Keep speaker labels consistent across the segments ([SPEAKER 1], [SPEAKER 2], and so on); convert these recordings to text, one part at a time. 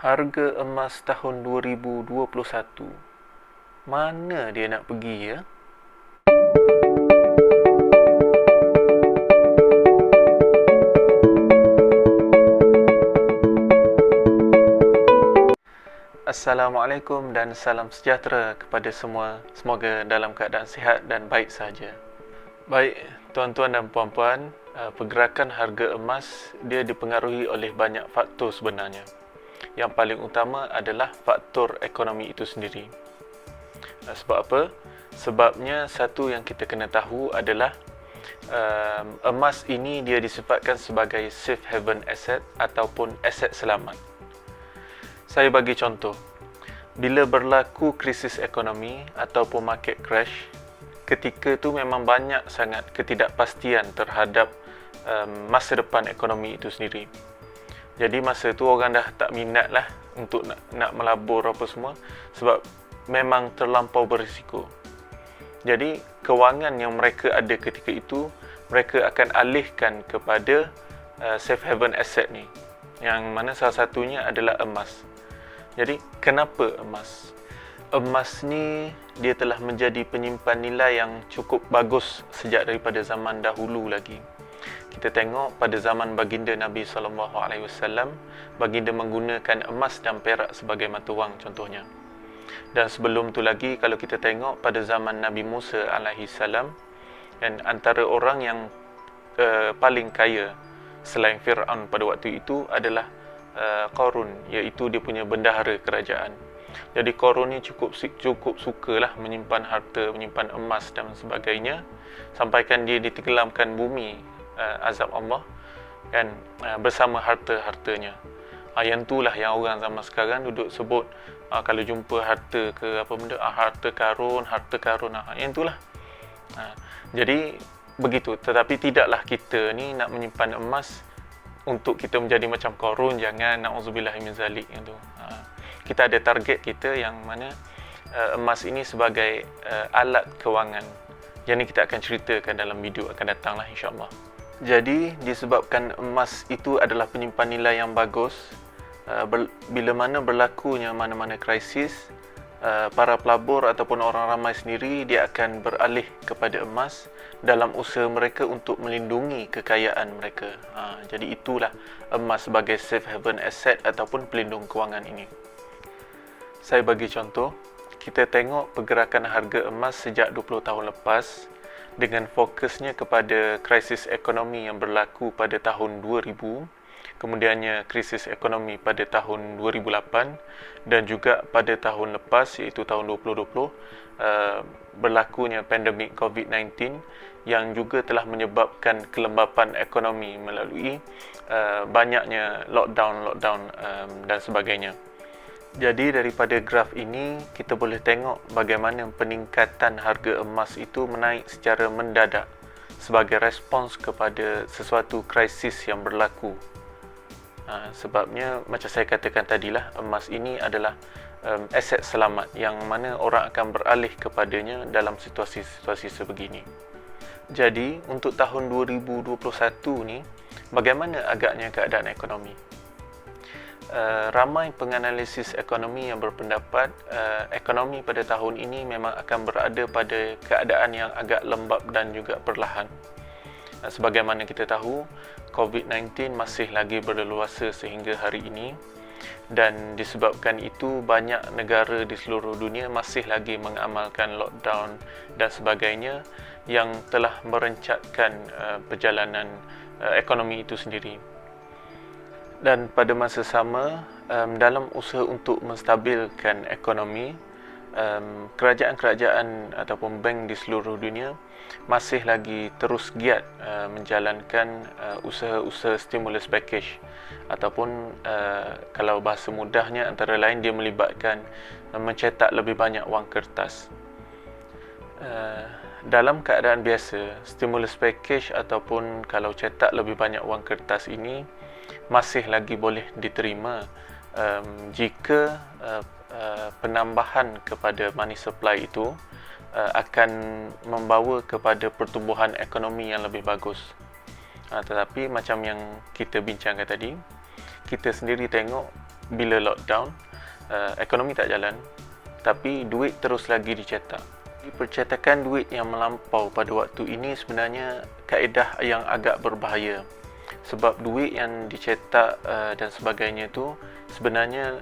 [SPEAKER 1] Harga emas tahun 2021. Mana dia nak pergi ya? Assalamualaikum dan salam sejahtera kepada semua. Semoga dalam keadaan sihat dan baik sahaja. Baik, tuan-tuan dan puan-puan, pergerakan harga emas dia dipengaruhi oleh banyak faktor sebenarnya. Yang paling utama adalah faktor ekonomi itu sendiri. Sebab apa? Sebabnya satu yang kita kena tahu adalah emas ini dia disifatkan sebagai safe haven asset ataupun aset selamat. Saya bagi contoh. Bila berlaku krisis ekonomi ataupun market crash, ketika tu memang banyak sangat ketidakpastian terhadap masa depan ekonomi itu sendiri. Jadi masa tu orang dah tak minat lah untuk nak melabur apa semua sebab memang terlampau berisiko. Jadi kewangan yang mereka ada ketika itu, mereka akan alihkan kepada safe haven asset ni, yang mana salah satunya adalah emas. Jadi kenapa emas? Emas ni dia telah menjadi penyimpan nilai yang cukup bagus sejak daripada zaman dahulu lagi. Kita tengok pada zaman baginda Nabi SAW, baginda menggunakan emas dan perak sebagai mata wang contohnya. Dan sebelum tu lagi, kalau kita tengok pada zaman Nabi Musa AS, dan antara orang yang paling kaya selain Fir'aun pada waktu itu adalah Qarun, iaitu dia punya bendahara kerajaan. Jadi Qarun ni cukup sukalah menyimpan harta, menyimpan emas dan sebagainya, sampaikan dia ditenggelamkan bumi azab Allah kan, bersama harta-hartanya. Yang itulah yang orang zaman sekarang duduk sebut kalau jumpa harta ke apa benda, harta karun. Yang itulah. Jadi begitu. Tetapi tidaklah kita ni nak menyimpan emas untuk kita menjadi macam Qarun. Jangan, na'udzubillah min zalik itu. Kita ada target kita yang mana emas ini sebagai alat kewangan. Yang ni kita akan ceritakan dalam video akan datang lah, insyaAllah. Jadi disebabkan emas itu adalah penyimpan nilai yang bagus, bila mana berlakunya mana-mana krisis, para pelabur ataupun orang ramai sendiri dia akan beralih kepada emas dalam usaha mereka untuk melindungi kekayaan mereka. Jadi itulah emas sebagai safe haven asset ataupun pelindung kewangan ini. Saya bagi contoh, kita tengok pergerakan harga emas sejak 20 tahun lepas dengan fokusnya kepada krisis ekonomi yang berlaku pada tahun 2000, kemudiannya krisis ekonomi pada tahun 2008 dan juga pada tahun lepas iaitu tahun 2020 berlakunya pandemik COVID-19 yang juga telah menyebabkan kelembapan ekonomi melalui banyaknya lockdown dan sebagainya. Jadi daripada graf ini kita boleh tengok bagaimana peningkatan harga emas itu menaik secara mendadak sebagai respons kepada sesuatu krisis yang berlaku. Sebabnya macam saya katakan tadilah, emas ini adalah aset selamat yang mana orang akan beralih kepadanya dalam situasi-situasi sebegini. Jadi untuk tahun 2021 ni, bagaimana agaknya keadaan ekonomi? Ramai penganalisis ekonomi yang berpendapat ekonomi pada tahun ini memang akan berada pada keadaan yang agak lembab dan juga perlahan. Sebagaimana kita tahu, COVID-19 masih lagi berleluasa sehingga hari ini, dan disebabkan itu banyak negara di seluruh dunia masih lagi mengamalkan lockdown dan sebagainya yang telah merencatkan perjalanan ekonomi itu sendiri. Dan pada masa sama, dalam usaha untuk menstabilkan ekonomi, kerajaan-kerajaan ataupun bank di seluruh dunia masih lagi terus giat menjalankan usaha-usaha stimulus package ataupun kalau bahasa mudahnya antara lain dia melibatkan mencetak lebih banyak wang kertas. Dalam keadaan biasa, stimulus package ataupun kalau cetak lebih banyak wang kertas ini masih lagi boleh diterima jika penambahan kepada money supply itu akan membawa kepada pertumbuhan ekonomi yang lebih bagus. Tetapi macam yang kita bincangkan tadi, kita sendiri tengok bila lockdown, ekonomi tak jalan, tapi duit terus lagi dicetak. Percetakan duit yang melampau pada waktu ini sebenarnya kaedah yang agak berbahaya, sebab duit yang dicetak dan sebagainya tu sebenarnya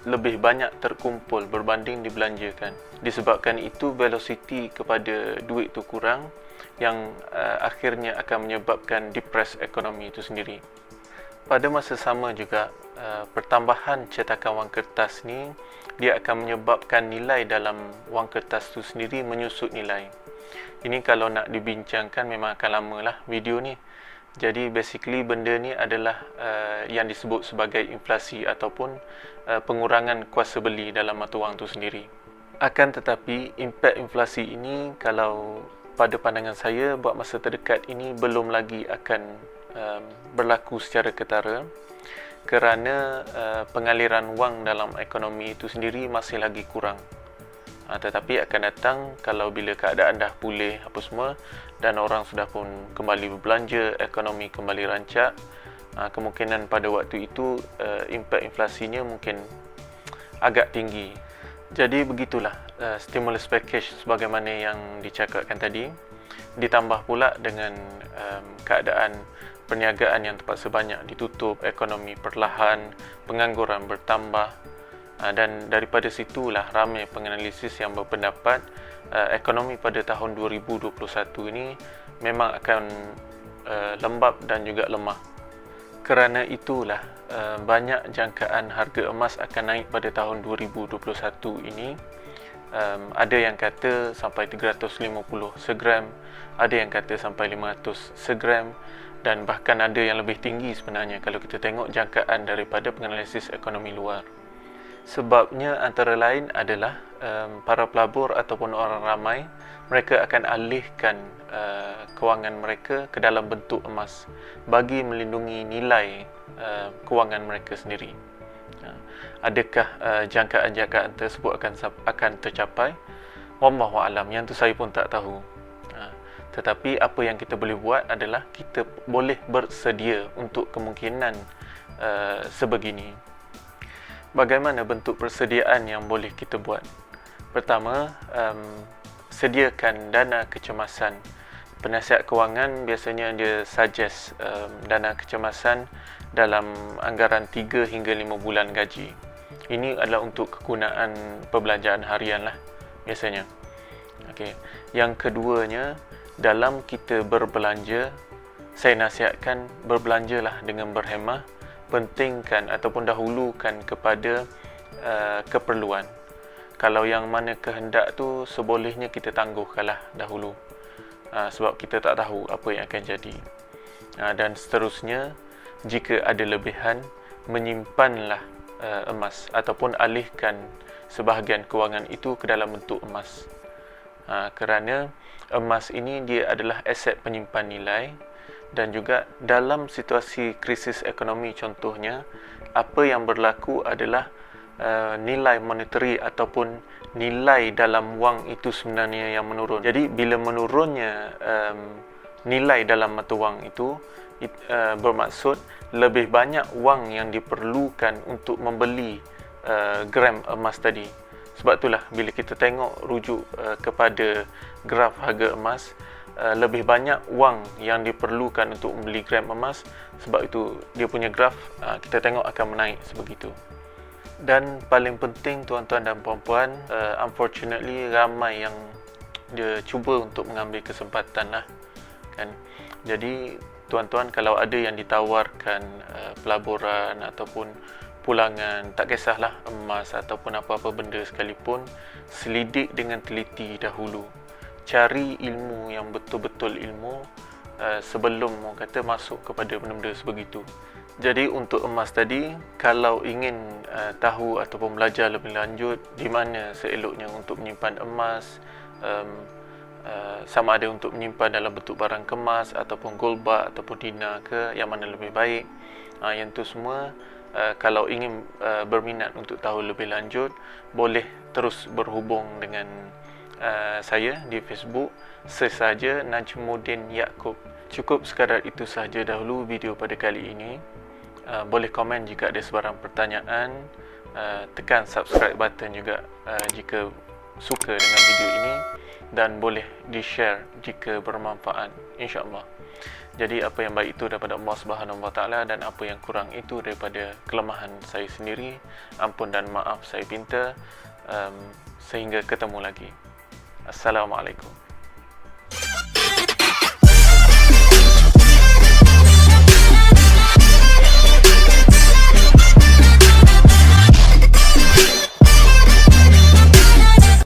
[SPEAKER 1] lebih banyak terkumpul berbanding dibelanjakan. Disebabkan itu velocity kepada duit tu kurang, yang akhirnya akan menyebabkan depress ekonomi itu sendiri. Pada masa sama juga, pertambahan cetakan wang kertas ni dia akan menyebabkan nilai dalam wang kertas tu sendiri menyusut nilai. Ini kalau nak dibincangkan memang akan lama lah video ni. Jadi basically benda ni adalah yang disebut sebagai inflasi ataupun pengurangan kuasa beli dalam mata wang tu sendiri. Akan tetapi impak inflasi ini kalau pada pandangan saya buat masa terdekat ini belum lagi akan berlaku secara ketara, kerana pengaliran wang dalam ekonomi itu sendiri masih lagi kurang. Tetapi akan datang kalau bila keadaan dah pulih apa semua dan orang sudah pun kembali berbelanja, ekonomi kembali rancak, kemungkinan pada waktu itu impak inflasinya mungkin agak tinggi. Jadi begitulah stimulus package sebagaimana yang dicakapkan tadi, ditambah pula dengan keadaan perniagaan yang terpaksa banyak ditutup, ekonomi perlahan, pengangguran bertambah, dan daripada situlah ramai penganalisis yang berpendapat ekonomi pada tahun 2021 ini memang akan lembab dan juga lemah. Kerana itulah banyak jangkaan harga emas akan naik pada tahun 2021 ini. Ada yang kata sampai 350 segram, ada yang kata sampai 500 segram, dan bahkan ada yang lebih tinggi sebenarnya kalau kita tengok jangkaan daripada penganalisis ekonomi luar. Sebabnya antara lain adalah para pelabur ataupun orang ramai, mereka akan alihkan kewangan mereka ke dalam bentuk emas bagi melindungi nilai kewangan mereka sendiri. Adakah jangkaan-jangkaan tersebut akan tercapai? Wallahu a'lam, yang tu saya pun tak tahu. Tetapi apa yang kita boleh buat adalah kita boleh bersedia untuk kemungkinan sebegini. Bagaimana bentuk persediaan yang boleh kita buat? Pertama, sediakan dana kecemasan. Penasihat kewangan biasanya dia suggest dana kecemasan dalam anggaran 3 hingga 5 bulan gaji. Ini adalah untuk kegunaan perbelanjaan harian lah biasanya. Okay. Yang keduanya, dalam kita berbelanja, saya nasihatkan berbelanjalah dengan berhemah. Pentingkan ataupun dahulukan kepada keperluan. Kalau yang mana kehendak tu sebolehnya kita tangguhkanlah dahulu, sebab kita tak tahu apa yang akan jadi. Dan seterusnya, jika ada lebihan, menyimpanlah emas ataupun alihkan sebahagian kewangan itu ke dalam bentuk emas. Kerana emas ini dia adalah aset penyimpan nilai, dan juga dalam situasi krisis ekonomi contohnya, apa yang berlaku adalah nilai monetary ataupun nilai dalam wang itu sebenarnya yang menurun. Jadi bila menurunnya nilai dalam mata wang itu bermaksud lebih banyak wang yang diperlukan untuk membeli gram emas tadi. Sebab itulah bila kita tengok rujuk kepada graf harga emas, lebih banyak wang yang diperlukan untuk membeli gram emas. Sebab itu dia punya graf kita tengok akan menaik sebegitu. Dan paling penting tuan-tuan dan puan-puan, unfortunately ramai yang dia cuba untuk mengambil kesempatan lah kan. Jadi tuan-tuan kalau ada yang ditawarkan pelaburan ataupun pulangan, tak kisahlah emas ataupun apa-apa benda sekalipun, selidik dengan teliti dahulu. Cari ilmu yang betul-betul ilmu sebelum orang kata masuk kepada benda-benda sebegitu. Jadi untuk emas tadi, kalau ingin tahu ataupun belajar lebih lanjut di mana seeloknya untuk menyimpan emas, sama ada untuk menyimpan dalam bentuk barang kemas ataupun gold bar ataupun dinar ke, yang mana lebih baik, yang tu semua kalau ingin berminat untuk tahu lebih lanjut, boleh terus berhubung dengan saya di Facebook. Search saja Najmuddin Yaakob. Cukup sekadar itu sahaja dahulu video pada kali ini. Boleh komen jika ada sebarang pertanyaan. Tekan subscribe button juga jika suka dengan video ini, dan boleh di-share jika bermanfaat, insya-Allah. Jadi apa yang baik itu daripada Allah Subhanahu Wa Taala, dan apa yang kurang itu daripada kelemahan saya sendiri. Ampun dan maaf saya minta. Sehingga ketemu lagi. Assalamualaikum.